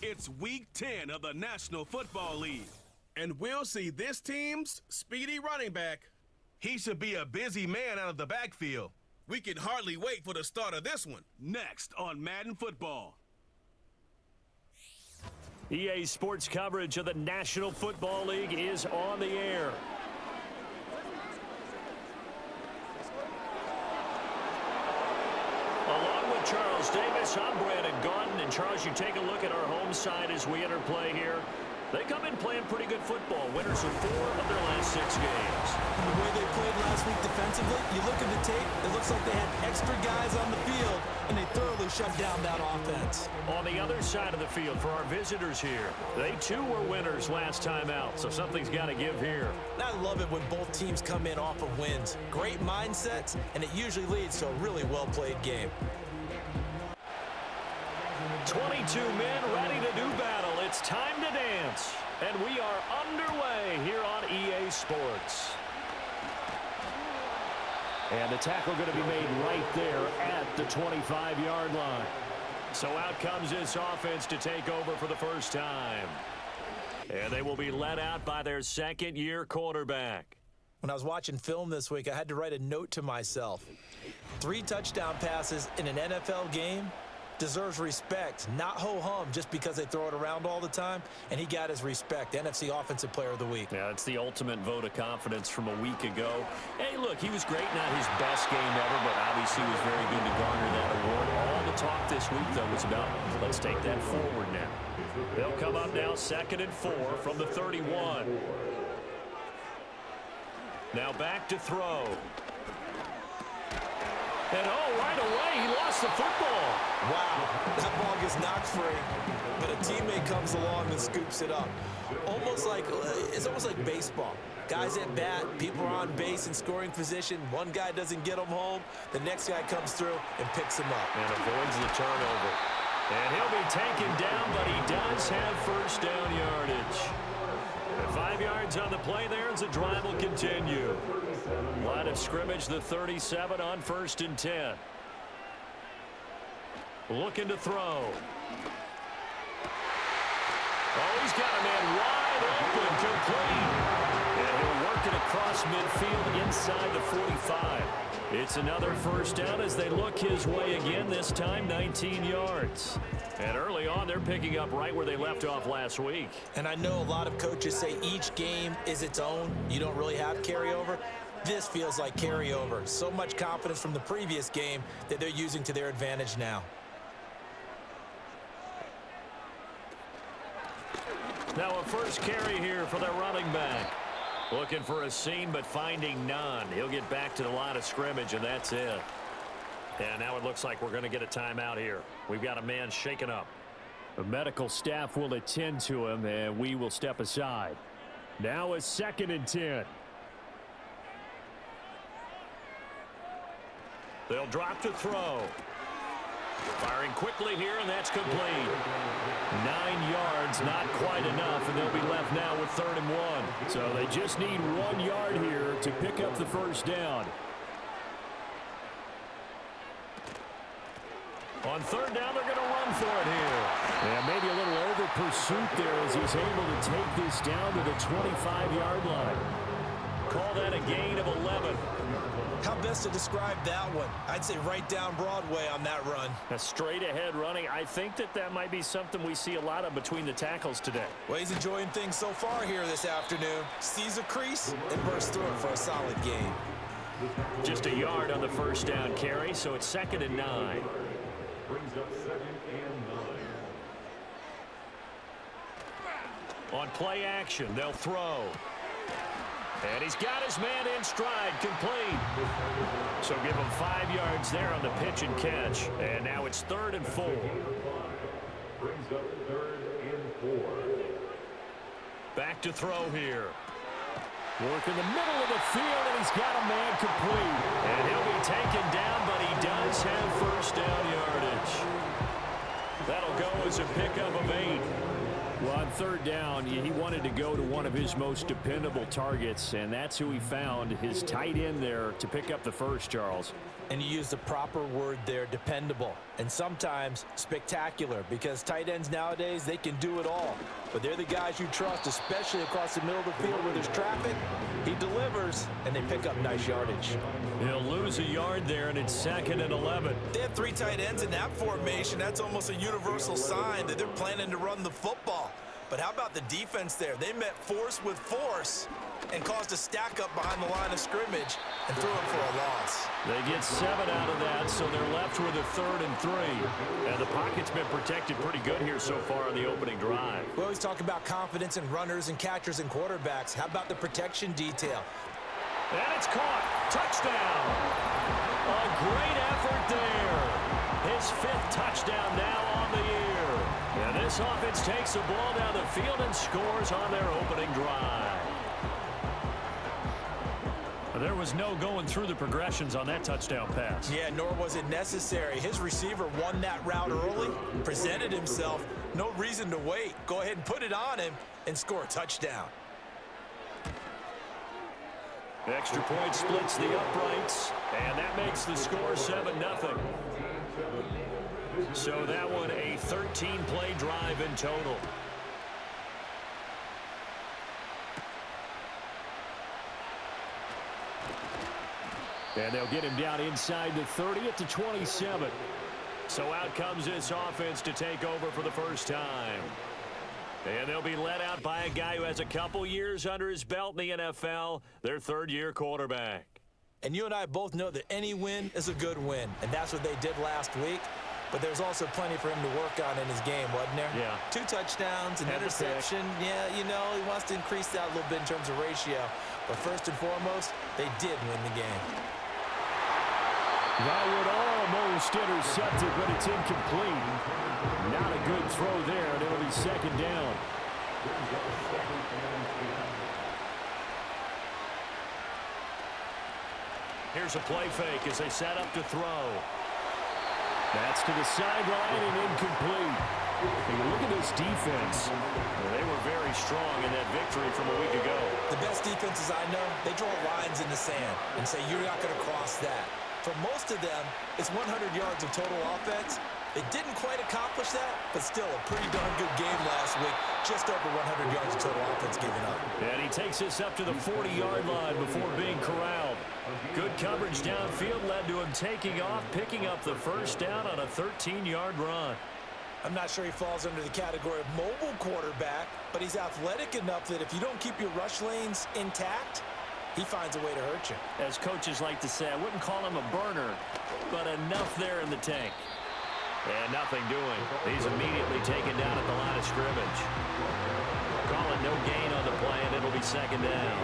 It's Week 10 of the National Football League. And we'll see this team's speedy running back. He should be a busy man out of the backfield. We can hardly wait for the start of this one. Next on Madden Football. EA Sports coverage of the National Football League is on the air. Along with Charles Davis, I'm Brandon Gaudin. And Charles, you take a look at our home side as we enter play here. They come in playing pretty good football. Winners of 4 of their last 6 games. And the way they played last week defensively, you look at the tape, it looks like they had extra guys on the field, and they thoroughly shut down that offense. On the other side of the field for our visitors here, they too were winners last time out, so something's got to give here. I love it when both teams come in off of wins. Great mindsets, and it usually leads to a really well-played game. 22 men ready to do battle. It's time to dance. And we are underway here on EA Sports. And the tackle going to be made right there at the 25-yard line. So out comes this offense to take over for the first time. And they will be led out by their second-year quarterback. When I was watching film this week, I had to write a note to myself. 3 touchdown passes in an NFL game deserves respect, not ho-hum just because they throw it around all the time, and he got his respect. NFC Offensive Player of the Week. Yeah, it's the ultimate vote of confidence from a week ago. Hey, look, he was great, not his best game ever, but obviously was very good to garner that award. All the talk this week, though, was about, let's take that forward now. They'll come up now 2nd and 4 from the 31. Now back to throw. And right away, he lost the football. Wow, that ball gets knocked free, but a teammate comes along and scoops it up. It's almost like baseball. Guys at bat, people are on base in scoring position. One guy doesn't get them home. The next guy comes through and picks him up. And avoids the turnover. And he'll be taken down, but he does have first down yardage. And 5 yards on the play there as the drive will continue. Line of scrimmage, the 37 on 1st and 10. Looking to throw. Oh, he's got a man wide open, complete. And he'll work it across midfield inside the 45. It's another first down as they look his way again, this time 19 yards. And early on, they're picking up right where they left off last week. And I know a lot of coaches say each game is its own. You don't really have carryover. This feels like carryover. So much confidence from the previous game that they're using to their advantage now. Now a first carry here for their running back. Looking for a seam, but finding none. He'll get back to the line of scrimmage, and that's it. And now it looks like we're going to get a timeout here. We've got a man shaken up. The medical staff will attend to him, and we will step aside. Now a 2nd and 10. They'll drop to throw. Firing quickly here, and that's complete. 9 yards, not quite enough, and they'll be left now with 3rd and 1. So they just need 1 yard here to pick up the first down. On 3rd down, they're going to run for it here. And maybe a little over pursuit there as he's able to take this down to the 25-yard line. Call that a gain of 11. How best to describe that one? I'd say right down Broadway on that run. A straight-ahead running. I think that might be something we see a lot of between the tackles today. Well, he's enjoying things so far here this afternoon. Sees a crease and bursts through it for a solid gain. Just a yard on the first down carry, so it's 2nd and 9. Brings up 2nd and 9. On play action, they'll throw. And he's got his man in stride, complete. So give him 5 yards there on the pitch and catch. And now it's 3rd and 4. Brings up 3rd and 4. Back to throw here. Work in the middle of the field, and he's got a man complete. And he'll be taken down, but he does have first down yardage. That'll go as a pickup of 8. Well, on 3rd down, he wanted to go to one of his most dependable targets, and that's who he found, his tight end there, to pick up the first, Charles. And you use the proper word there, dependable, and sometimes spectacular, because tight ends nowadays, they can do it all. But they're the guys you trust, especially across the middle of the field where there's traffic. He delivers, and they pick up nice yardage. He'll lose a yard there, and it's 2nd and 11. They have 3 tight ends in that formation. That's almost a universal sign that they're planning to run the football. But how about the defense there? They met force with force and caused a stack up behind the line of scrimmage and threw it for a loss. They get 7 out of that, so they're left with a 3rd and 3. And the pocket's been protected pretty good here so far on the opening drive. We always talk about confidence in runners and catchers and quarterbacks. How about the protection detail? And it's caught. Touchdown. A great effort there. His 5th touchdown now on the year. And this offense takes the ball down the field and scores on their opening drive. There was no going through the progressions on that touchdown pass. Yeah, nor was it necessary. His receiver won that route early, presented himself. No reason to wait. Go ahead and put it on him and score a touchdown. Extra point splits the uprights, and that makes the score 7-0. So that one a 13-play drive in total. And they'll get him down inside the 30 at the 27. So out comes this offense to take over for the first time. And they'll be led out by a guy who has a couple years under his belt in the NFL, their 3rd-year quarterback. And you and I both know that any win is a good win, and that's what they did last week. But there's also plenty for him to work on in his game, wasn't there? Yeah. 2 touchdowns, an interception. Yeah, you know, he wants to increase that a little bit in terms of ratio. But first and foremost, they did win the game. That would almost intercept it, but it's incomplete. Not a good throw there, and it'll be 2nd down. Here's a play fake as they set up to throw. That's to the sideline and incomplete. And look at this defense. Well, they were very strong in that victory from a week ago. The best defenses I know, they draw lines in the sand and say, you're not going to cross that. For most of them, it's 100 yards of total offense. They didn't quite accomplish that, but still a pretty darn good game last week. Just over 100 yards of total offense given up. And he takes us up to the 40-yard line before being corralled. Good coverage downfield led to him taking off, picking up the first down on a 13-yard run. I'm not sure he falls under the category of mobile quarterback, but he's athletic enough that if you don't keep your rush lanes intact, he finds a way to hurt you. As coaches like to say, I wouldn't call him a burner, but enough there in the tank. And nothing doing. He's immediately taken down at the line of scrimmage. Call it no gain on the play, and it'll be 2nd down.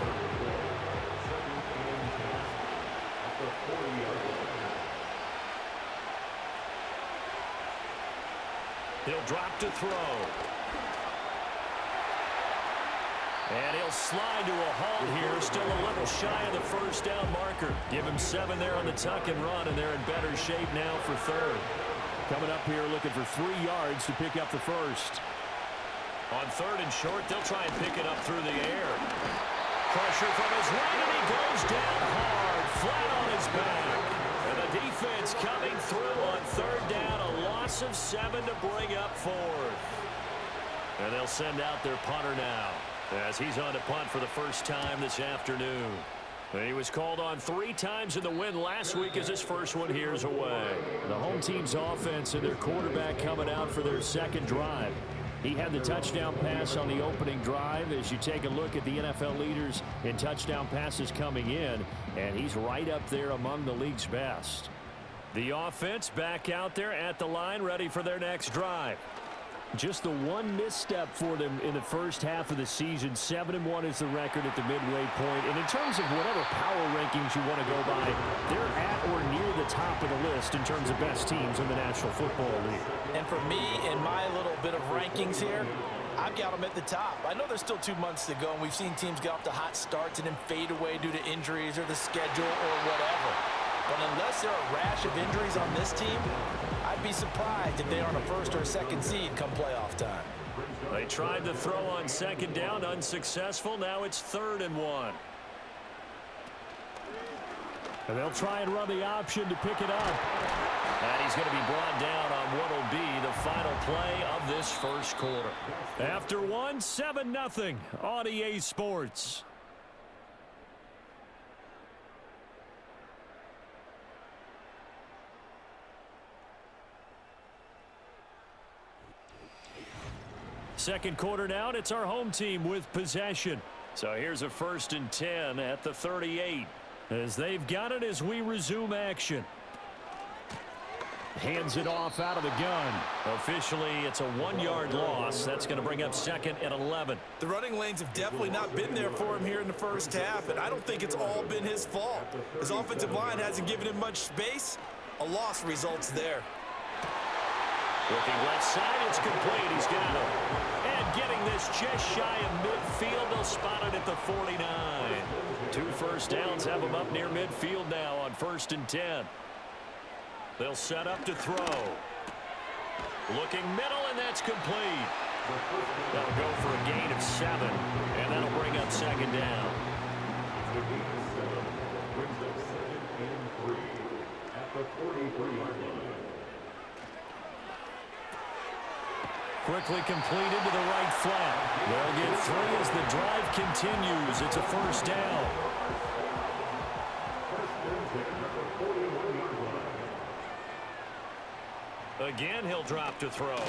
He'll drop to throw. And he'll slide to a halt here, still a little shy of the first down marker. Give him 7 there on the tuck and run, and they're in better shape now for 3rd. Coming up here looking for 3 yards to pick up the first. On 3rd and short, they'll try and pick it up through the air. Pressure from his right, and he goes down hard, flat on his back. And the defense coming through on 3rd down, a loss of 7 to bring up 4th. And they'll send out their punter now, as he's on to punt for the first time this afternoon. He was called on 3 times in the win last week as his first one here's away. The home team's offense and their quarterback coming out for their 2nd drive. He had the touchdown pass on the opening drive as you take a look at the NFL leaders in touchdown passes coming in, and he's right up there among the league's best. The offense back out there at the line ready for their next drive. Just the one misstep for them in the first half of the season. 7-1 is the record at the midway point. And in terms of whatever power rankings you want to go by, they're at or near the top of the list in terms of best teams in the National Football League. And for me, in my little bit of rankings here, I've got them at the top. I know there's still 2 months to go, and we've seen teams get off to hot starts and then fade away due to injuries or the schedule or whatever. But unless there are a rash of injuries on this team, I'd be surprised if they aren't a 1st or a 2nd seed come playoff time. They tried to throw on 2nd down, unsuccessful. Now it's 3rd and 1. And they'll try and run the option to pick it up. And he's going to be brought down on what will be the final play of this first quarter. After one, 7-0 on EA Sports. Second quarter now, and it's our home team with possession. So here's a 1st and 10 at the 38. As they've got it as we resume action. Hands it off out of the gun. Officially, it's a 1-yard loss. That's going to bring up 2nd and 11. The running lanes have definitely not been there for him here in the first half, and I don't think it's all been his fault. His offensive line hasn't given him much space. A loss results there. Looking left side, it's complete. He's got it. And getting this just shy of midfield. They'll spot it at the 49. 2 first downs have him up near midfield now on 1st and 10. They'll set up to throw. Looking middle, and that's complete. That'll go for a gain of 7, and that'll bring up 2nd down. Brings up 2nd and 3 at the 43-yard line. Quickly completed to the right flat. They'll get 3 as the drive continues. It's a 1st down. Again, he'll drop to throw.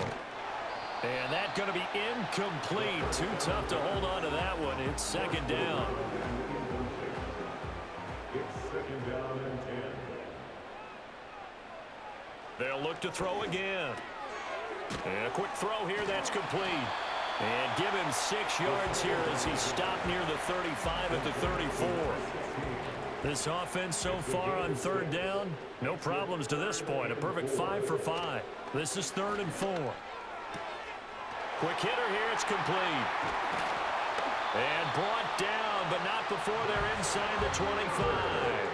And that's going to be incomplete. Too tough to hold on to that one. It's 2nd down. It's 2nd down and 10. They'll look to throw again. And a quick throw here, that's complete. And give him 6 yards here as he stopped near the 35 at the 34. This offense so far on 3rd down, no problems to this point. A perfect 5 for 5. This is 3rd and 4. Quick hitter here, it's complete. And brought down, but not before they're inside the 25.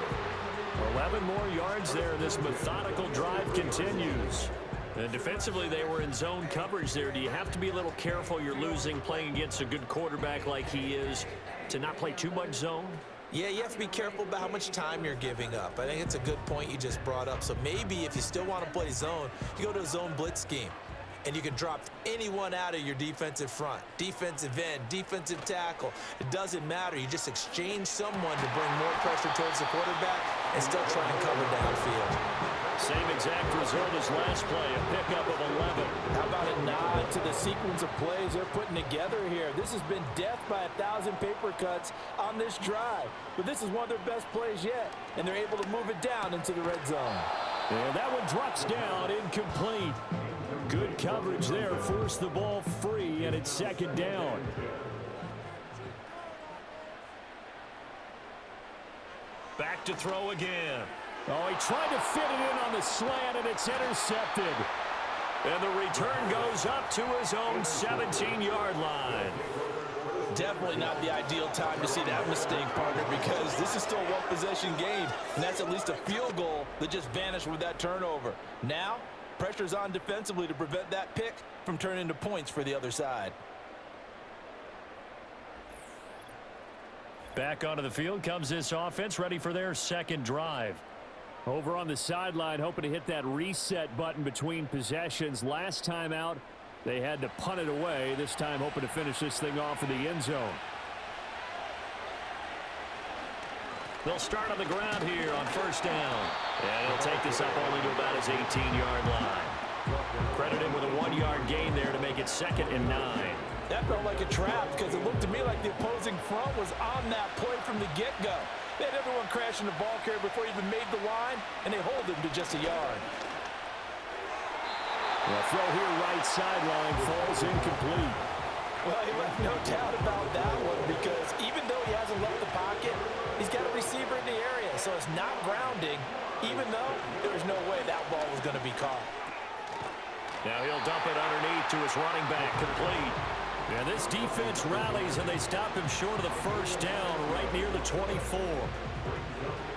11 more yards there. This methodical drive continues. And defensively, they were in zone coverage there. Do you have to be a little careful? You're losing playing against a good quarterback like he is to not play too much zone? Yeah, you have to be careful about how much time you're giving up. I think it's a good point you just brought up. So maybe if you still want to play zone, you go to a zone blitz scheme. And you can drop anyone out of your defensive front, defensive end, defensive tackle. It doesn't matter. You just exchange someone to bring more pressure towards the quarterback and still try and cover downfield. Same exact result as last play, a pickup of 11. How about a nod to the sequence of plays they're putting together here? This has been death by 1,000 paper cuts on this drive. But this is one of their best plays yet, and they're able to move it down into the red zone. And that one drops down, incomplete. Good coverage there, forced the ball free, and it's 2nd down. Back to throw again. Oh, he tried to fit it in on the slant, and it's intercepted. And the return goes up to his own 17-yard line. Definitely not the ideal time to see that mistake, partner, because this is still a one-possession game, and that's at least a field goal that just vanished with that turnover. Now, pressure's on defensively to prevent that pick from turning into points for the other side. Back onto the field comes this offense, ready for their 2nd drive. Over on the sideline, hoping to hit that reset button between possessions. Last time out, they had to punt it away. This time, hoping to finish this thing off in the end zone. They'll start on the ground here on 1st down. And he'll take this up only to about his 18-yard line. Credit him with a 1-yard gain there to make it 2nd and 9. That felt like a trap because it looked to me like the opposing front was on that play from the get-go. They had everyone crashing the ball carrier before he even made the line, and they hold him to just a yard. The throw here right sideline falls incomplete. Well, he left no doubt about that one because even though he hasn't left the pocket, he's got a receiver in the area, so it's not grounding, even though there was no way that ball was going to be caught. Now he'll dump it underneath to his running back, complete. And this defense rallies, and they stop him short of the 1st down right near the 24.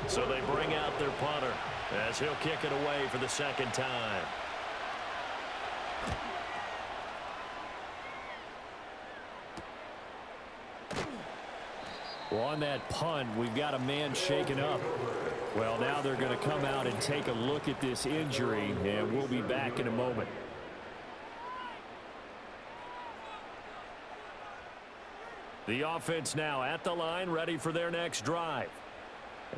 So they bring out their punter as he'll kick it away for the 2nd time. Well, on that punt, we've got a man shaken up. Well, now they're going to come out and take a look at this injury, and we'll be back in a moment. The offense now at the line, ready for their next drive.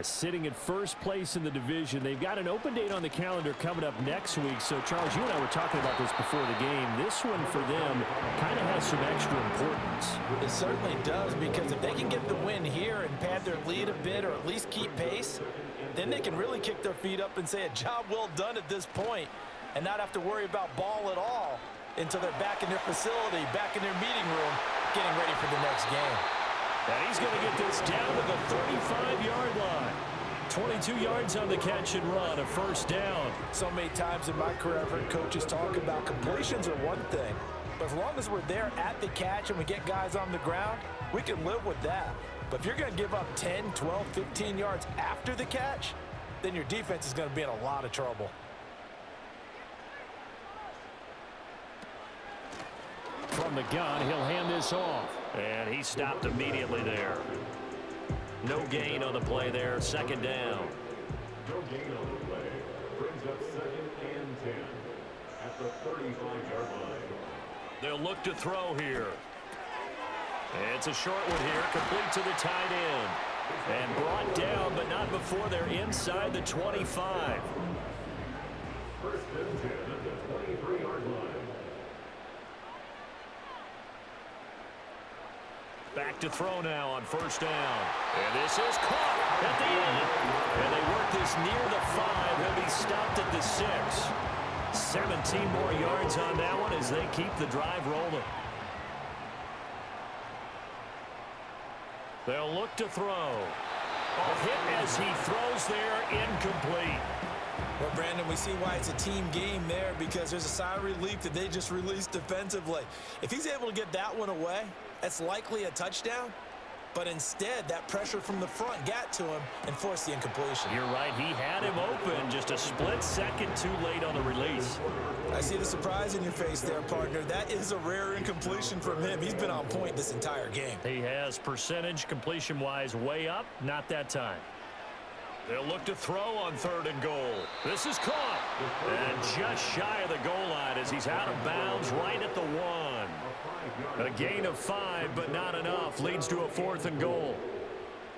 Sitting at first place in the division. They've got an open date on the calendar coming up next week. So, Charles, you and I were talking about this before the game. This one for them kind of has some extra importance. It certainly does, because if they can get the win here and pad their lead a bit or at least keep pace, then they can really kick their feet up and say a job well done at this point and not have to worry about ball at all until they're back in their facility, back in their meeting room, getting ready for the next game. And he's going to get this down to the 35-yard line. 22 yards on the catch and run, a first down. So many times in my career, I've heard coaches talk about completions are one thing, but as long as we're there at the catch and we get guys on the ground, we can live with that. But if you're going to give up 10, 12, 15 yards after the catch, then your defense is going to be in a lot of trouble. From the gun, he'll hand this off. And he stopped immediately there. No gain on the play there. Second down. No gain on the play. Brings up 2nd and 10 at the 35-yard line. They'll look to throw here. It's a short one here, complete to the tight end. And brought down, but not before they're inside the 25. 1st and 10 at the 23-yard line. Back to throw now on first down. And this is caught at the end. And they work this near the 5. He'll be stopped at the 6. 17 more yards on that one as they keep the drive rolling. They'll look to throw. A hit as he throws there, incomplete. Well, Brandon, we see why it's a team game there, because there's a sigh of relief that they just released defensively. If he's able to get that one away, that's likely a touchdown. But instead, that pressure from the front got to him and forced the incompletion. You're right. He had him open, just a split second too late on the release. I see the surprise in your face there, partner. That is a rare incompletion from him. He's been on point this entire game. He has percentage completion-wise way up, not that time. They'll look to throw on 3rd and goal. This is caught. And just shy of the goal line as he's out of bounds right at the 1. A gain of 5, but not enough. Leads to a 4th and goal.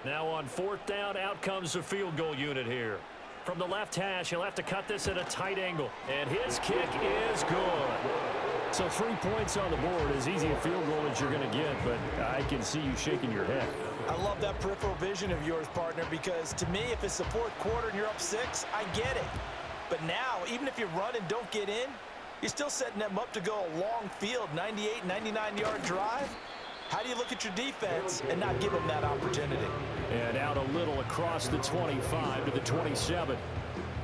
Now on 4th down, out comes the field goal unit here. From the left hash, he'll have to cut this at a tight angle. And his kick is good. So 3 points on the board, as easy a field goal as you're going to get, but I can see you shaking your head. I love that peripheral vision of yours, partner, because to me, if it's the 4th quarter and you're up 6, I get it. But now, even if you run and don't get in, you're still setting them up to go a long field, 98, 99-yard drive. How do you look at your defense and not give them that opportunity? And out a little across the 25 to the 27.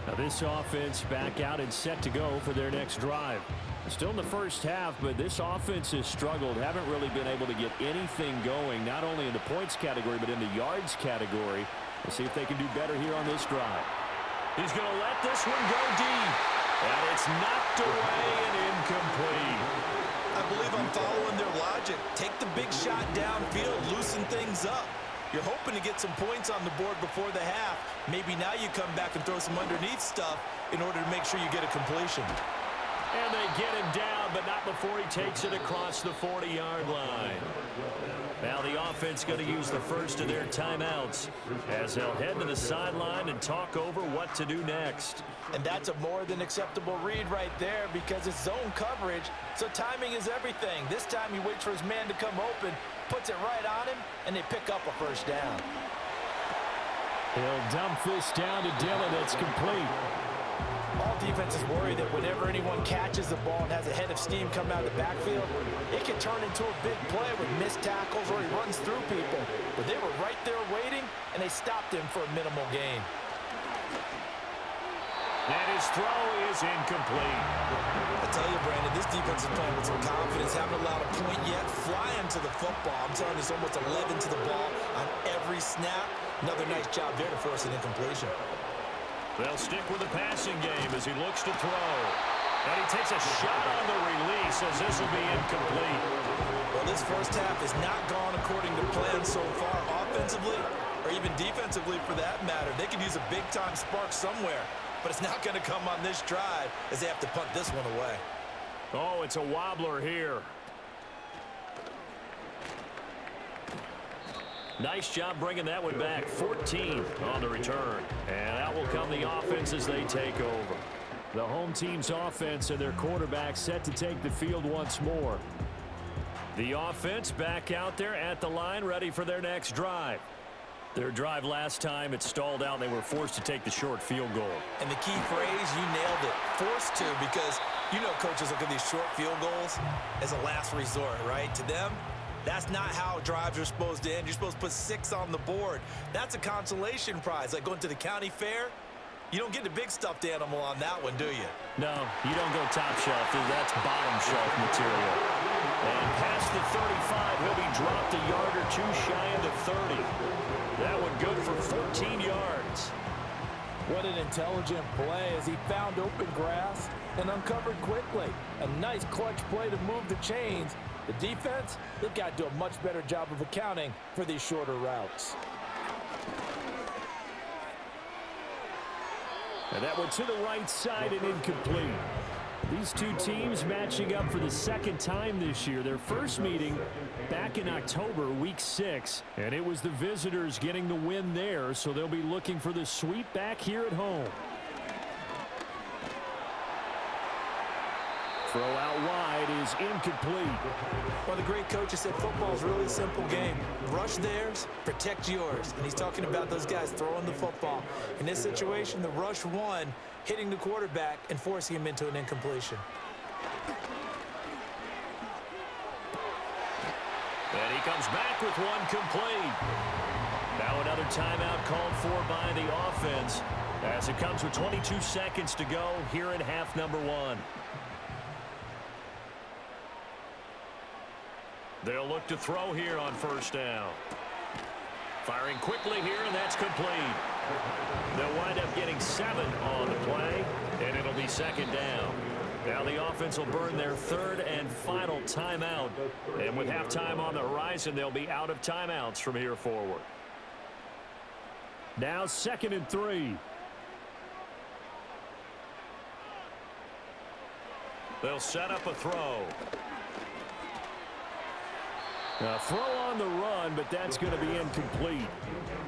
Now this offense back out and set to go for their next drive. Still in the first half, but this offense has struggled. Haven't really been able to get anything going, not only in the points category, but in the yards category. We'll see if they can do better here on this drive. He's going to let this one go deep. And it's knocked away and incomplete. I believe I'm following their logic. Take the big shot downfield, loosen things up. You're hoping to get some points on the board before the half. Maybe now you come back and throw some underneath stuff in order to make sure you get a completion. And they get him down, but not before he takes it across the 40-yard line. Now the offense going to use the first of their timeouts as they'll head to the sideline and talk over what to do next. And that's a more than acceptable read right there, because it's zone coverage, so timing is everything. This time he waits for his man to come open, puts it right on him, and they pick up a first down. He'll dump this down to Dillon. It's complete. All defenses worry that whenever anyone catches the ball and has a head of steam coming out of the backfield, it can turn into a big play with missed tackles or he runs through people. But they were right there waiting, and they stopped him for a minimal gain. And his throw is incomplete. I tell you, Brandon, this defense is playing with some confidence. Haven't allowed a point yet. Flying to the football. I'm telling you, it's almost 11 to the ball on every snap. Another nice job there to force an incompletion. They'll stick with the passing game as he looks to throw. And he takes a shot on the release as this will be incomplete. Well, this first half has not gone according to plan so far. Offensively, or even defensively for that matter. They could use a big-time spark somewhere, but it's not going to come on this drive as they have to punt this one away. Oh, it's a wobbler here. Nice job bringing that one back. 14 on the return. And out will come the offense as they take over. The home team's offense and their quarterback set to take the field once more. The offense back out there at the line, ready for their next drive. Their drive last time, it stalled out, and they were forced to take the short field goal. And the key phrase, you nailed it, forced to, because you know coaches look at these short field goals as a last resort, right? To them, that's not how drives are supposed to end. You're supposed to put 6 on the board. That's a consolation prize, like going to the county fair. You don't get the big stuffed animal on that one, do you? No, you don't go top shelf. That's bottom shelf material. And past the 35, he'll be dropped a yard or two shy of the 30. That one good for 14 yards. What an intelligent play as he found open grass and uncovered quickly. A nice clutch play to move the chains. The defense, they've got to do a much better job of accounting for these shorter routes. And that went to the right side and incomplete. These two teams matching up for the second time this year. Their first meeting back in October, week 6. And it was the visitors getting the win there, so they'll be looking for the sweep back here at home. Throw out wide is incomplete. Well, the great coach has said football is really a simple game. Rush theirs, protect yours. And he's talking about those guys throwing the football. In this situation, the rush won, hitting the quarterback and forcing him into an incompletion. And he comes back with one complete. Now another timeout called for by the offense as it comes with 22 seconds to go here in half number 1. They'll look to throw here on first down. Firing quickly here, and that's complete. They'll wind up getting 7 on the play, and it'll be second down. Now the offense will burn their third and final timeout. And with halftime on the horizon, they'll be out of timeouts from here forward. Now 2nd and 3. They'll set up a throw. A throw on the run, but that's going to be incomplete.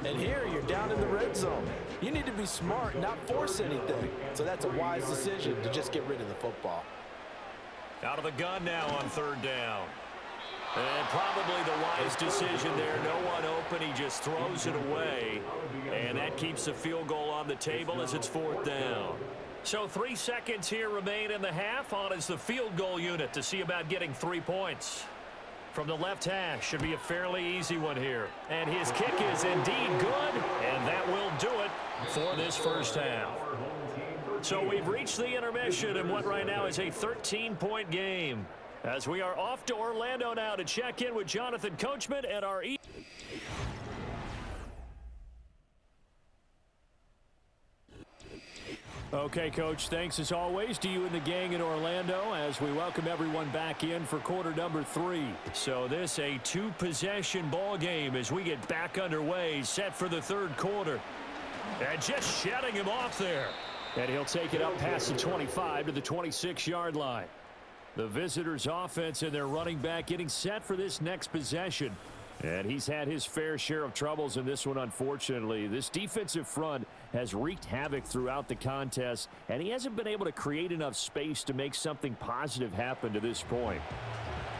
And here you're down in the red zone. You need to be smart and not force anything. So that's a wise decision to just get rid of the football. Out of the gun now on third down. And probably the wise decision there. No one open. He just throws it away. And that keeps the field goal on the table as it's 4th down. So 3 seconds here remain in the half. On is the field goal unit to see about getting 3 points. From the left hash, should be a fairly easy one here. And his kick is indeed good, and that will do it for this first half. So we've reached the intermission in what right now is a 13-point game. As we are off to Orlando now to check in with Jonathan Coachman and our Okay, Coach, thanks as always to you and the gang in Orlando as we welcome everyone back in for quarter number 3. So this a 2-possession ball game as we get back underway, set for the 3rd quarter. And just shutting him off there. And he'll take it up past the 25 to the 26-yard line. The visitors' offense and their running back getting set for this next possession. And he's had his fair share of troubles in this one, unfortunately. This defensive front has wreaked havoc throughout the contest, and he hasn't been able to create enough space to make something positive happen to this point.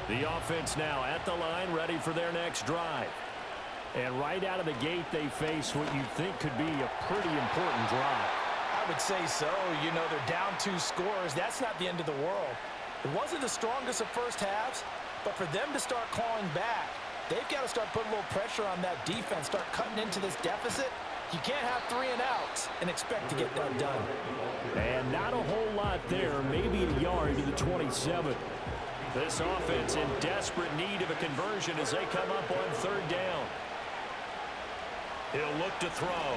The offense now at the line, ready for their next drive. And right out of the gate, they face what you think could be a pretty important drive. I would say so. You know, they're down 2 scores. That's not the end of the world. It wasn't the strongest of first halves, but for them to start clawing back, they've got to start putting a little pressure on that defense, start cutting into this deficit. You can't have 3 and outs and expect to get that done. And not a whole lot there, maybe a yard to the 27. This offense in desperate need of a conversion as they come up on 3rd down. He'll look to throw.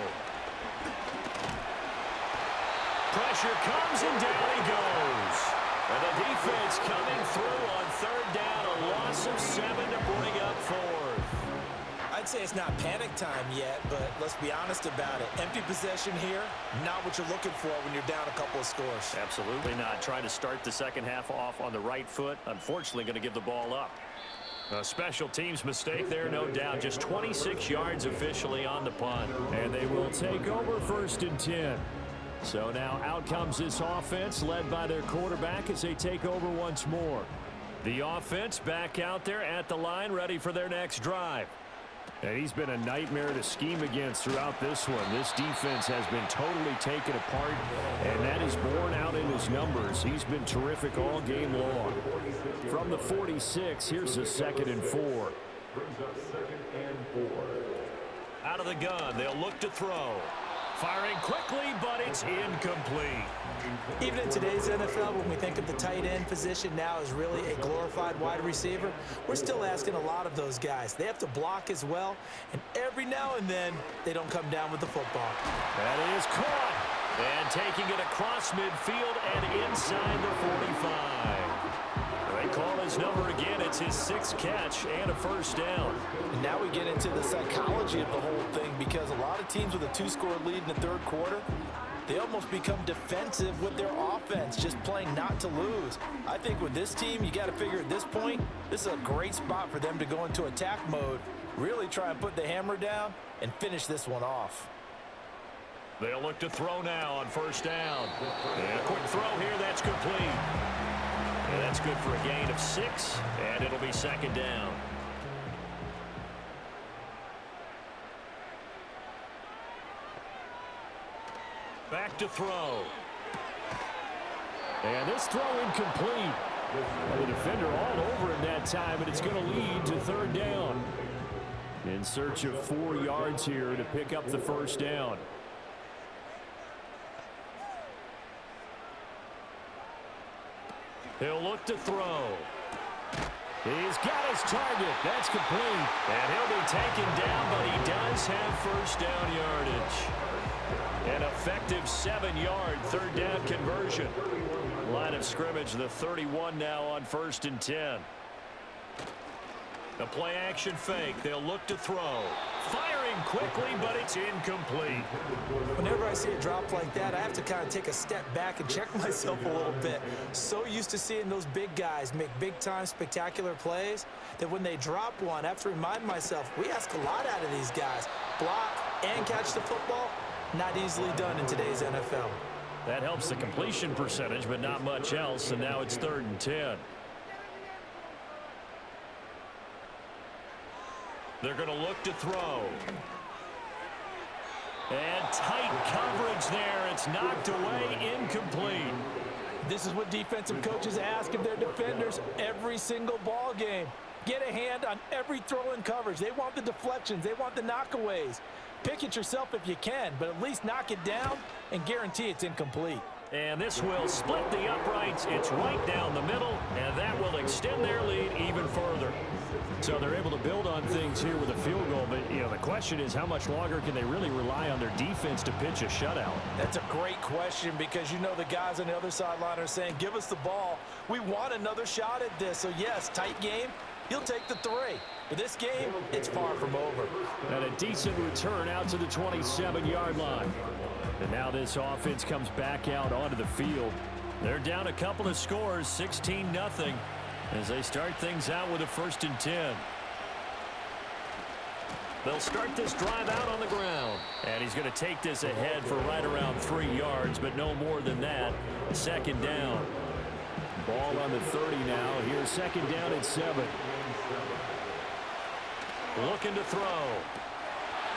Pressure comes and down he goes. And the defense coming through on 3rd down, a loss of 7 to bring up 4th. I wouldn't say it's not panic time yet, but let's be honest about it. Empty possession here, not what you're looking for when you're down a couple of scores. Absolutely not. Trying to start the second half off on the right foot. Unfortunately, going to give the ball up. A special teams mistake there, no doubt. Just 26 yards officially on the punt. And they will take over 1st and 10. So now out comes this offense led by their quarterback as they take over once more. The offense back out there at the line ready for their next drive. And he's been a nightmare to scheme against throughout this one. This defense has been totally taken apart, and that is borne out in his numbers. He's been terrific all game long. From the 46, here's a 2nd and 4. Brings up 2nd and 4. Out of the gun, they'll look to throw. Firing quickly, but it's incomplete. Even in today's NFL, when we think of the tight end position now as really a glorified wide receiver, we're still asking a lot of those guys. They have to block as well, and every now and then, they don't come down with the football. That is caught. And taking it across midfield and inside the 45. They call his number again. It's his 6th catch and a 1st down. And now we get into the psychology of the whole thing, because a lot of teams with a 2-score lead in the 3rd quarter, they almost become defensive with their offense, just playing not to lose. I think with this team, you got to figure at this point, this is a great spot for them to go into attack mode, really try and put the hammer down and finish this one off. They'll look to throw now on 1st down. And a quick throw here, that's complete. And that's good for a gain of 6, and it'll be 2nd down. Back to throw. And this throw incomplete. And the defender all over him that time, and it's going to lead to 3rd down. In search of 4 yards here to pick up the 1st down. He'll look to throw. He's got his target. That's complete. And he'll be taken down, but he does have 1st down yardage. An effective 7-yard 3rd down conversion. Line of scrimmage, the 31 now on 1st and 10. The play action fake. They'll look to throw. Firing quickly, but it's incomplete. Whenever I see a drop like that, I have to kind of take a step back and check myself a little bit. So used to seeing those big guys make big-time spectacular plays that when they drop one, I have to remind myself, we ask a lot out of these guys. Block and catch the football, not easily done in today's NFL. That helps the completion percentage, but not much else, and now it's 3rd and 10. They're going to look to throw. And tight coverage there. It's knocked away, incomplete. This is what defensive coaches ask of their defenders every single ball game. Get a hand on every throw in coverage. They want the deflections. They want the knockaways. Pick it yourself if you can, but at least knock it down and guarantee it's incomplete. And this will split the uprights. It's right down the middle, and that will extend their lead even further. So they're able to build on things here with a field goal, but you know the question is how much longer can they really rely on their defense to pitch a shutout? That's a great question, because you know the guys on the other sideline are saying, give us the ball. We want another shot at this. So yes, tight game. He'll take the 3. But this game, it's far from over. And a decent return out to the 27-yard line. And now this offense comes back out onto the field. They're down a couple of scores, 16-0, as they start things out with a 1st and 10. They'll start this drive out on the ground. And he's going to take this ahead for right around 3 yards, but no more than that. 2nd down. Ball on the 30 now. Here's 2nd down at 7. Looking to throw.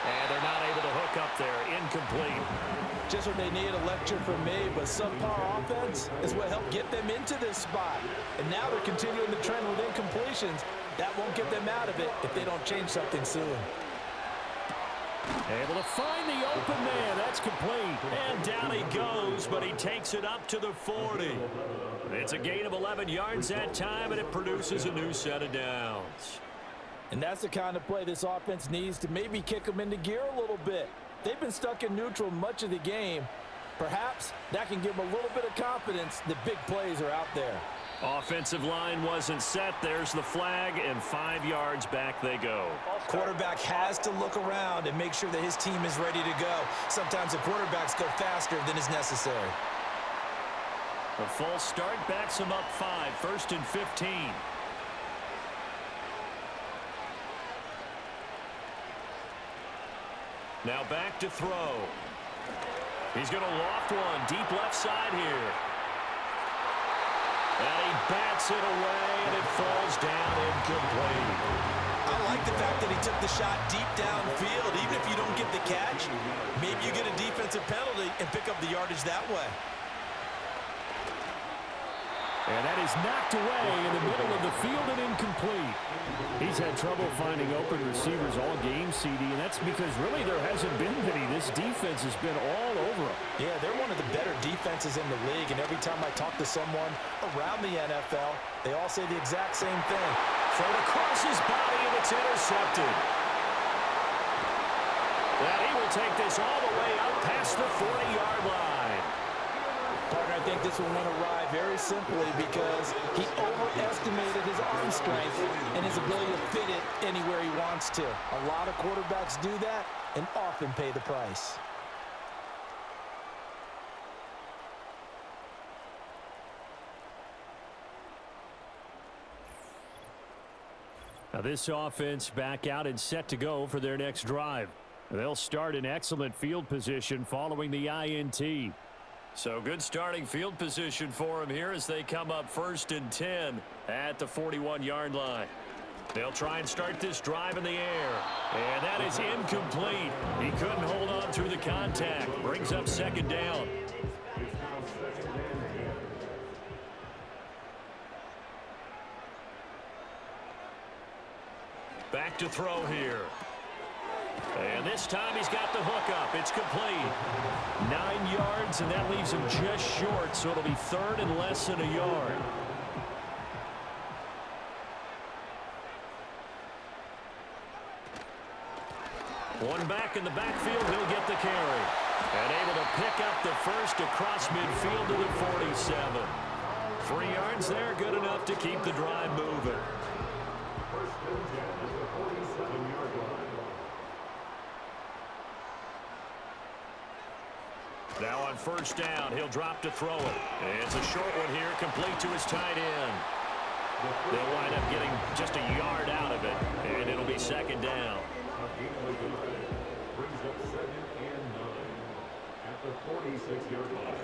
And they're not able to hook up there. Incomplete. Just what they need, a lecture from me, but subpar offense is what helped get them into this spot. And now they're continuing the trend with incompletions. That won't get them out of it if they don't change something soon. Able to find the open man. That's complete. And down he goes, but he takes it up to the 40. It's a gain of 11 yards that time, and it produces a new set of downs. And that's the kind of play this offense needs to maybe kick them into gear a little bit. They've been stuck in neutral much of the game. Perhaps that can give them a little bit of confidence that big plays are out there. Offensive line wasn't set. There's the flag, and 5 yards back they go. Quarterback has to look around and make sure that his team is ready to go. Sometimes the quarterbacks go faster than is necessary. A false start backs him up 5, 1st and 15. Now back to throw. He's going to loft one deep left side here. And he bats it away, and it falls down incomplete. I like the fact that he took the shot deep downfield. Even if you don't get the catch, maybe you get a defensive penalty and pick up the yardage that way. And that is knocked away in the middle of the field and incomplete. He's had trouble finding open receivers all game, CD, and that's because really there hasn't been any. This defense has been all over him. Yeah, they're one of the better defenses in the league, and every time I talk to someone around the NFL, they all say the exact same thing. Thrown across his body, and it's intercepted. And he will take this all the way out past the 40-yard line. Partner, I think this one went awry very simply because he overestimated his arm strength and his ability to fit it anywhere he wants to. A lot of quarterbacks do that and often pay the price. Now this offense back out and set to go for their next drive. They'll start in excellent field position following the INT. So good starting field position for him here as they come up 1st and 10 at the 41-yard line. They'll try and start this drive in the air. And that is incomplete. He couldn't hold on through the contact. Brings up 2nd down. Back to throw here. And this time he's got the hook up. It's complete. 9 yards, and that leaves him just short, so it'll be 3rd and less than a yard. One back in the backfield, he'll get the carry. And able to pick up the first across midfield to the 47. 3 yards there, good enough to keep the drive moving. Now on 1st down, he'll drop to throw it. It's a short one here, complete to his tight end. They'll wind up getting just a yard out of it, and it'll be 2nd down.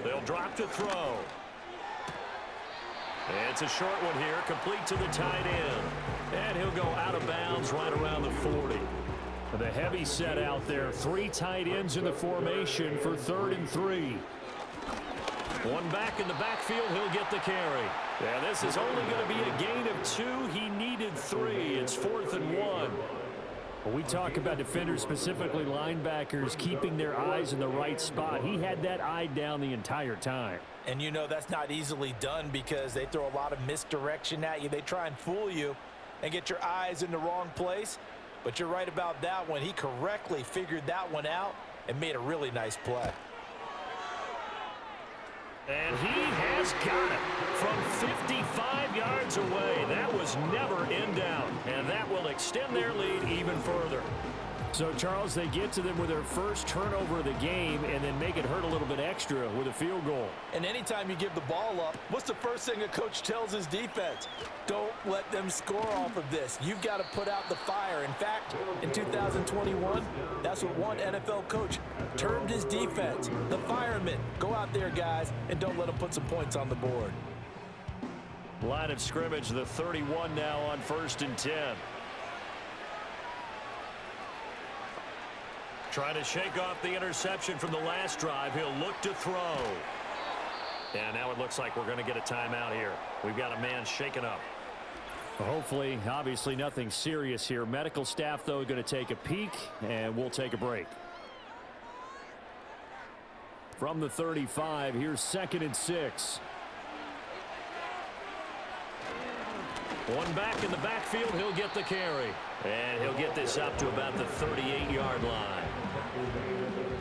They'll drop to throw. It's a short one here, complete to the tight end. And he'll go out of bounds right around the 40. The heavy set out there. 3 tight ends in the formation for 3rd and 3. One back in the backfield. He'll get the carry. Yeah, this is only going to be a gain of 2. He needed 3. It's 4th and 1. When we talk about defenders, specifically linebackers, keeping their eyes in the right spot, he had that eye down the entire time. And you know that's not easily done because they throw a lot of misdirection at you. They try and fool you and get your eyes in the wrong place. But you're right about that one. He correctly figured that one out and made a really nice play. And he has got it from 55 yards away. That was never in doubt. And that will extend their lead even further. So, Charles, they get to them with their first turnover of the game and then make it hurt a little bit extra with a field goal. And anytime you give the ball up, what's the first thing a coach tells his defense? Don't let them score off of this. You've got to put out the fire. In fact, in 2021, that's what one NFL coach termed his defense, the firemen. Go out there, guys, and don't let them put some points on the board. Line of scrimmage, the 31 now on 1st and 10. Trying to shake off the interception from the last drive. He'll look to throw. And now it looks like we're going to get a timeout here. We've got a man shaken up. Hopefully, obviously nothing serious here. Medical staff, though, going to take a peek, and we'll take a break. From the 35, here's 2nd and 6. One back in the backfield, he'll get the carry. And he'll get this up to about the 38-yard line.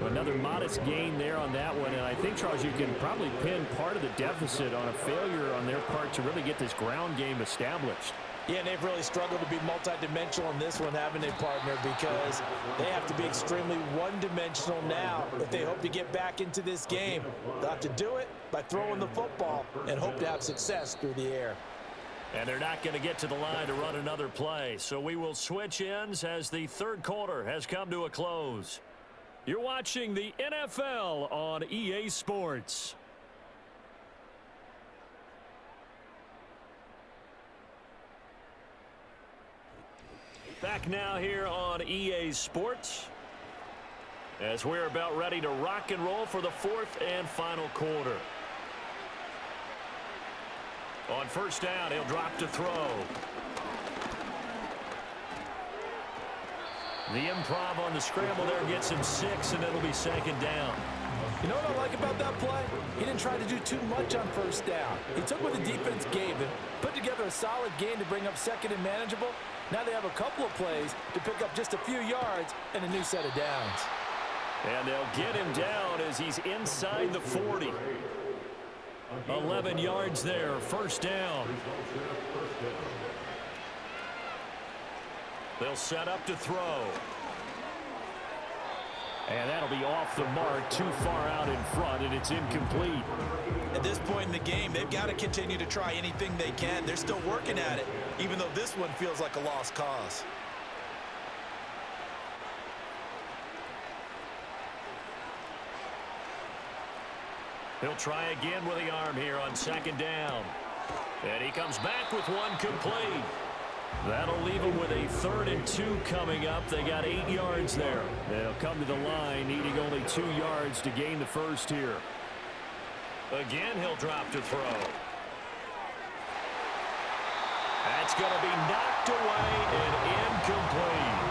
Another modest gain there on that one, and I think, Charles, you can probably pin part of the deficit on a failure on their part to really get this ground game established. Yeah, and they've really struggled to be multidimensional in this one, haven't they, partner? Because they have to be extremely one-dimensional now if they hope to get back into this game. They'll have to do it by throwing the football and hope to have success through the air. And they're not going to get to the line to run another play. So we will switch ends as the third quarter has come to a close. You're watching the NFL on EA Sports. Back now here on EA Sports as we're about ready to rock and roll for the fourth and final quarter. On first down, he'll drop to throw. The improv on the scramble there gets him 6, and it'll be second down. You know what I like about that play? He didn't try to do too much on first down. He took what the defense gave him, put together a solid game to bring up second and manageable. Now they have a couple of plays to pick up just a few yards and a new set of downs. And they'll get him down as he's inside the 40. 11 yards there, first down. They'll set up to throw. And that'll be off the mark, too far out in front, and it's incomplete. At this point in the game, they've got to continue to try anything they can. They're still working at it, even though this one feels like a lost cause. He'll try again with the arm here on second down. And he comes back with one complete. That'll leave them with a 3rd and 2 coming up. They got 8 yards there. They'll come to the line, needing only 2 yards to gain the first here. Again, he'll drop to throw. That's going to be knocked away and incomplete.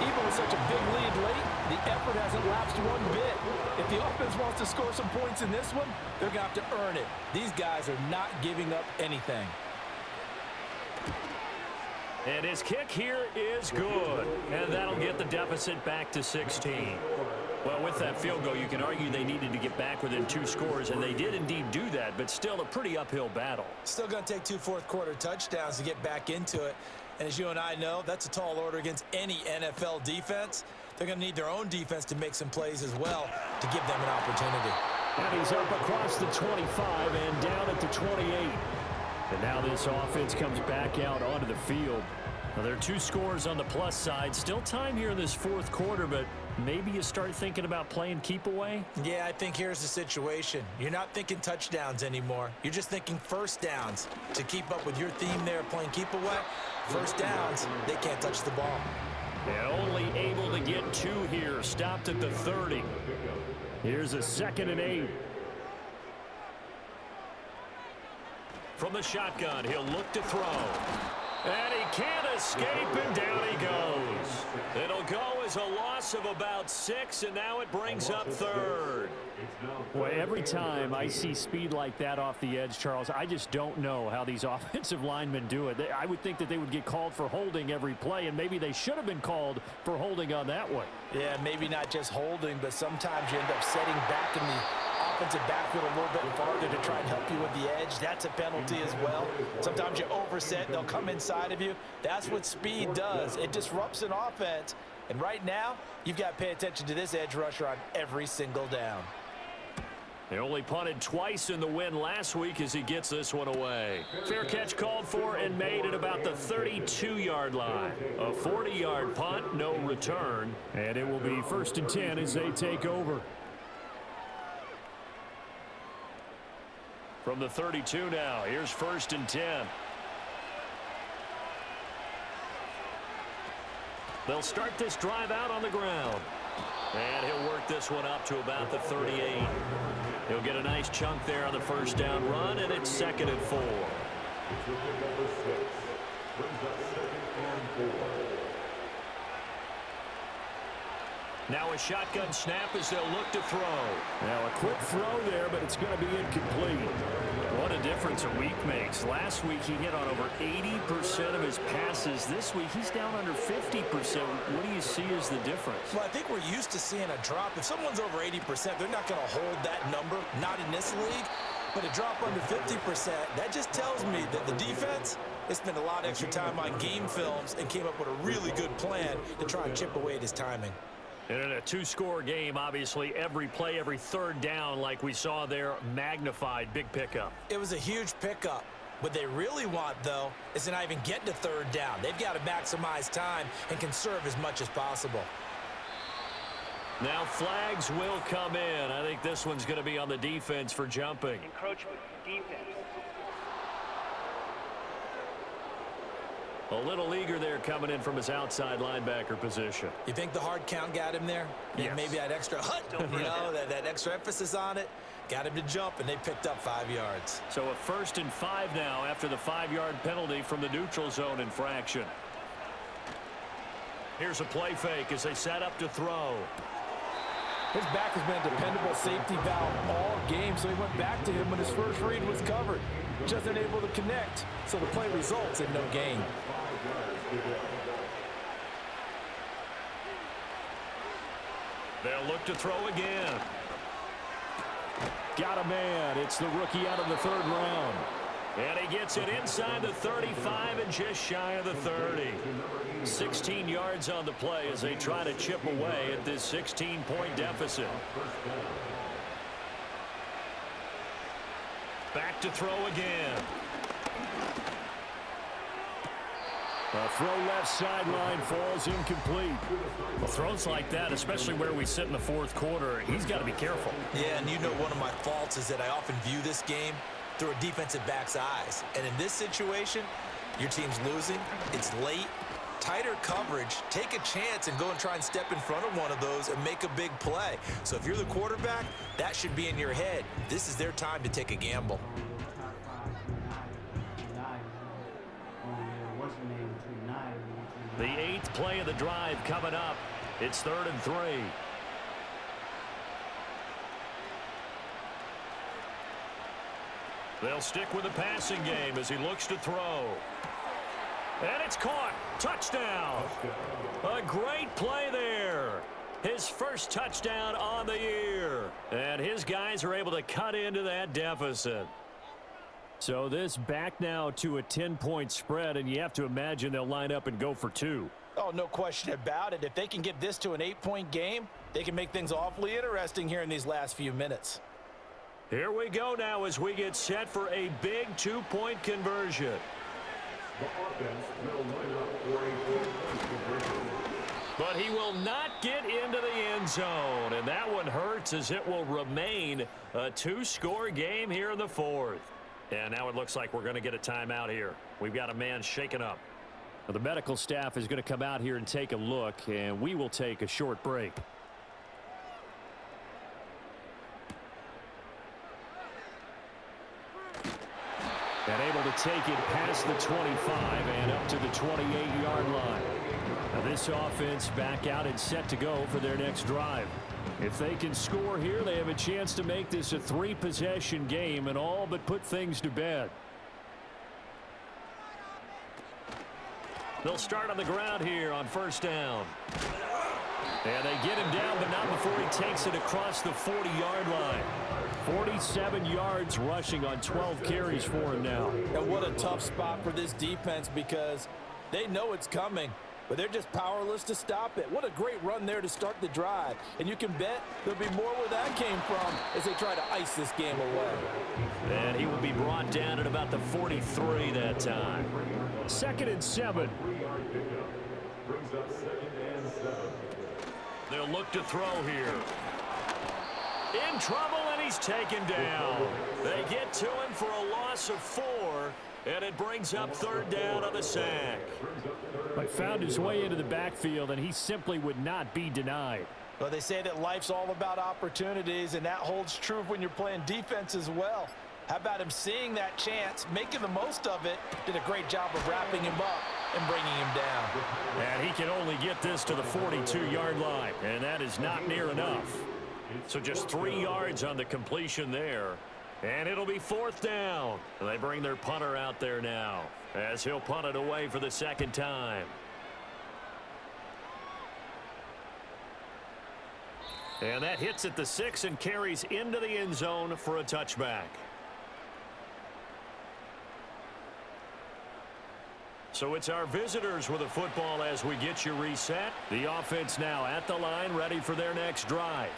Even with such a big lead late, the effort hasn't lapsed one bit. If the offense wants to score some points in this one, they're going to have to earn it. These guys are not giving up anything. And his kick here is good. And that'll get the deficit back to 16. Well, with that field goal, you can argue they needed to get back within 2 scores, and they did indeed do that, but still a pretty uphill battle. Still going to take 2 fourth-quarter touchdowns to get back into it. And as you and I know, that's a tall order against any NFL defense. They're going to need their own defense to make some plays as well to give them an opportunity. And he's up across the 25 and down at the 28. And now this offense comes back out onto the field. Well, there are 2 scores on the plus side. Still time here in this fourth quarter, but maybe you start thinking about playing keep away? Yeah, I think here's the situation. You're not thinking touchdowns anymore. You're just thinking first downs. To keep up with your theme there playing keep away, first downs, they can't touch the ball. They're only able to get 2 here. Stopped at the 30. Here's a 2nd and 8. From the shotgun, he'll look to throw. And he can't escape, and down he goes. It'll go as a loss of about 6, and now it brings up 3rd. Well, every time I see speed like that off the edge, Charles, I just don't know how these offensive linemen do it. I would think that they would get called for holding every play, and maybe they should have been called for holding on that one. Yeah, maybe not just holding, but sometimes you end up setting back in the offensive backfield a little bit farther to try and help you with the edge. That's a penalty as well. Sometimes you overset, they'll come inside of you. That's what speed does. It disrupts an offense. And right now, you've got to pay attention to this edge rusher on every single down. They only punted twice in the win last week as he gets this one away. Fair catch called for and made at about the 32-yard line. A 40-yard punt, no return. And it will be 1st and 10 as they take over. From the 32 now, here's 1st and 10. They'll start this drive out on the ground. And he'll work this one up to about the 38. He'll get a nice chunk there on the first down run, and it's 2nd and 4. Now a shotgun snap as they'll look to throw. Now a quick throw there, but it's going to be incomplete. What a difference a week makes. Last week he hit on over 80% of his passes. This week he's down under 50%. What do you see as the difference? Well, I think we're used to seeing a drop. If someone's over 80%, they're not going to hold that number, not in this league. But a drop under 50%, that just tells me that the defense has spent a lot of extra time on game films and came up with a really good plan to try and chip away at his timing. And in a two-score game, obviously, every play, every third down, like we saw there, magnified. Big pickup. It was a huge pickup. What they really want, though, is to not even get to third down. They've got to maximize time and conserve as much as possible. Now flags will come in. I think this one's going to be on the defense for jumping. Encroachment, defense. A little eager there coming in from his outside linebacker position. You think the hard count got him there? Yes. Maybe that extra that extra emphasis on it got him to jump, and they picked up 5 yards. So a 1st and 5 now after the 5-yard penalty from the neutral zone infraction. Here's a play fake as they set up to throw. His back has been a dependable safety valve all game, so he went back to him when his first read was covered. Just unable to connect, so the play results in no gain. They'll look to throw again. Got a man. It's the rookie out of the 3rd round. And he gets it inside the 35 and just shy of the 30. 16 yards on the play as they try to chip away at this 16-point deficit. Back to throw again. A throw left sideline falls incomplete. Well, throws like that, especially where we sit in the 4th quarter, he's got to be careful. Yeah, and you know one of my faults is that I often view this game through a defensive back's eyes. And in this situation, your team's losing, it's late, tighter coverage, take a chance and go and try and step in front of one of those and make a big play. So if you're the quarterback, that should be in your head. This is their time to take a gamble. The 8th play of the drive coming up. It's 3rd and 3. They'll stick with the passing game as he looks to throw. And it's caught. Touchdown. A great play there. His first touchdown on the year. And his guys are able to cut into that deficit. So this back now to a 10-point spread, and you have to imagine they'll line up and go for 2. Oh, no question about it. If they can get this to an 8-point game, they can make things awfully interesting here in these last few minutes. Here we go now as we get set for a big 2-point conversion. The offense will line up for a 2-point conversion. But he will not get into the end zone, and that one hurts as it will remain a 2-score game here in the 4th. And now it looks like we're going to get a timeout here. We've got a man shaken up. Well, the medical staff is going to come out here and take a look, and we will take a short break. And able to take it past the 25 and up to the 28-yard line. Now this offense back out and set to go for their next drive. If they can score here, they have a chance to make this a 3-possession game and all but put things to bed. They'll start on the ground here on 1st down. And they get him down, but not before he takes it across the 40-yard line. 47 yards rushing on 12 carries for him now. And what a tough spot for this defense because they know it's coming, but they're just powerless to stop it. What a great run there to start the drive. And you can bet there'll be more where that came from as they try to ice this game away. And he will be brought down at about the 43 that time. 2nd and 7. 3-yard pickup brings up 2nd and 7. They'll look to throw here. In trouble, and he's taken down. They get to him for a loss of 4, and it brings up 3rd down on the sack. But found his way into the backfield, and he simply would not be denied. Well, they say that life's all about opportunities, and that holds true when you're playing defense as well. How about him seeing that chance, making the most of it, did a great job of wrapping him up and bringing him down. And he can only get this to the 42-yard line, and that is not near enough. So just 3 yards on the completion there. And it'll be 4th down. They bring their punter out there now as he'll punt it away for the 2nd time. And that hits at the 6 and carries into the end zone for a touchback. So it's our visitors with the football as we get you reset. The offense now at the line, ready for their next drive.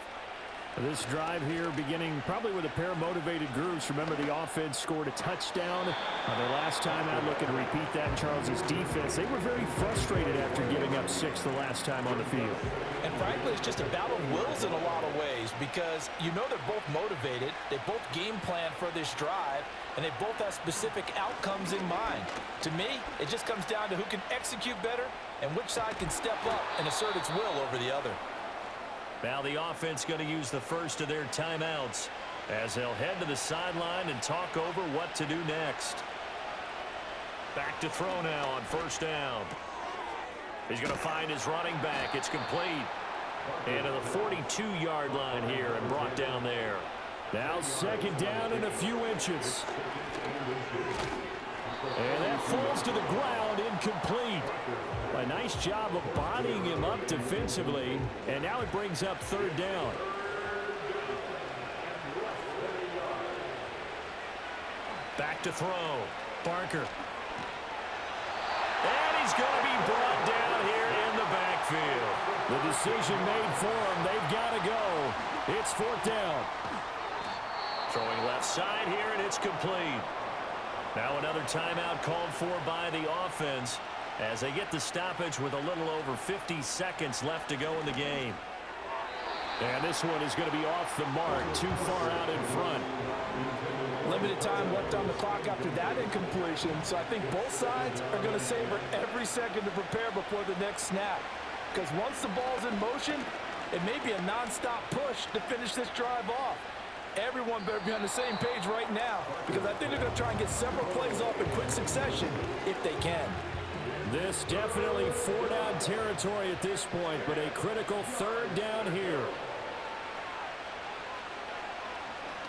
This drive here beginning probably with a pair of motivated groups. Remember, the offense scored a touchdown their last time out. Looking to repeat that in Charles's defense. They were very frustrated after giving up 6 the last time on the field. And frankly, it's just a battle of wills in a lot of ways because you know they're both motivated. They both game plan for this drive, and they both have specific outcomes in mind. To me, it just comes down to who can execute better and which side can step up and assert its will over the other. Now the offense going to use the first of their timeouts as they'll head to the sideline and talk over what to do next. Back to throw now on 1st down. He's going to find his running back. It's complete. And to the 42-yard line here and brought down there. Now 2nd down and a few inches. And that falls to the ground, incomplete. A nice job of bodying him up defensively. And now it brings up 3rd down. Back to throw. Barker. And he's going to be brought down here in the backfield. The decision made for him. They've got to go. It's 4th down. Throwing left side here, and it's complete. Now another timeout called for by the offense as they get the stoppage with a little over 50 seconds left to go in the game. And this one is going to be off the mark, too far out in front. Limited time left on the clock after that incompletion, so I think both sides are going to savor every second to prepare before the next snap. Because once the ball's in motion, it may be a nonstop push to finish this drive off. Everyone better be on the same page right now because I think they're going to try and get several plays off in quick succession if they can. This definitely 4-down territory at this point, but a critical 3rd down here.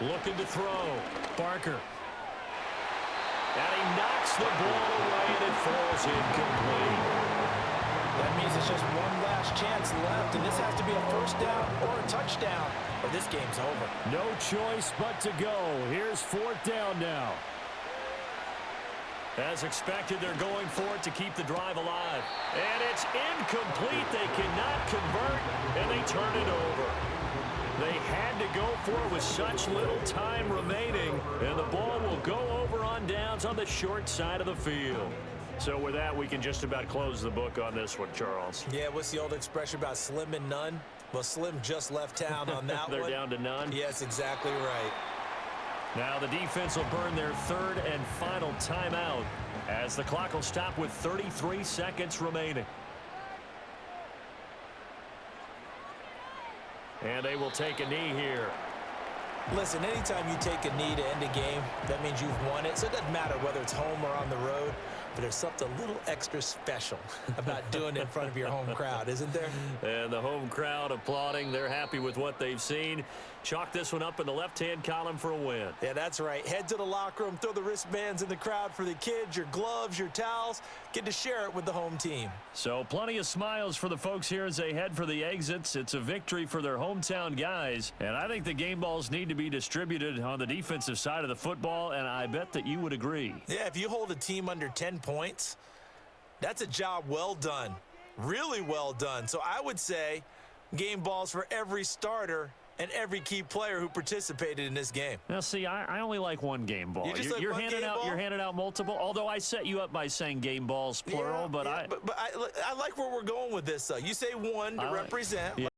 Looking to throw. Barker. And he knocks the ball away and it falls incomplete. That means it's just one last chance left, and this has to be a 1st down or a touchdown, or this game's over. No choice but to go. Here's 4th down now. As expected, they're going for it to keep the drive alive. And it's incomplete. They cannot convert, and they turn it over. They had to go for it with such little time remaining, and the ball will go over on downs on the short side of the field. So with that, we can just about close the book on this one, Charles. Yeah, what's the old expression about slim and none? Well, Slim just left town on that They're one. down to none? Yes, exactly right. Now the defense will burn their 3rd and final timeout as the clock will stop with 33 seconds remaining. And they will take a knee here. Listen, anytime you take a knee to end a game, that means you've won it. So it doesn't matter whether it's home or on the road, but there's something a little extra special about doing it in front of your home crowd, isn't there? And the home crowd applauding. They're happy with what they've seen. Chalk this one up in the left-hand column for a win. Yeah, that's right. Head to the locker room, throw the wristbands in the crowd for the kids, your gloves, your towels. Get to share it with the home team. So plenty of smiles for the folks here as they head for the exits. It's a victory for their hometown guys. And I think the game balls need to be distributed on the defensive side of the football, and I bet that you would agree. Yeah, if you hold a team under 10 points, that's a job well done. Really well done. So I would say game balls for every starter and every key player who participated in this game. Now, see, I only like one game ball. You're handing out multiple. Although I set you up by saying game balls plural, but I like where we're going with this. You say one to represent.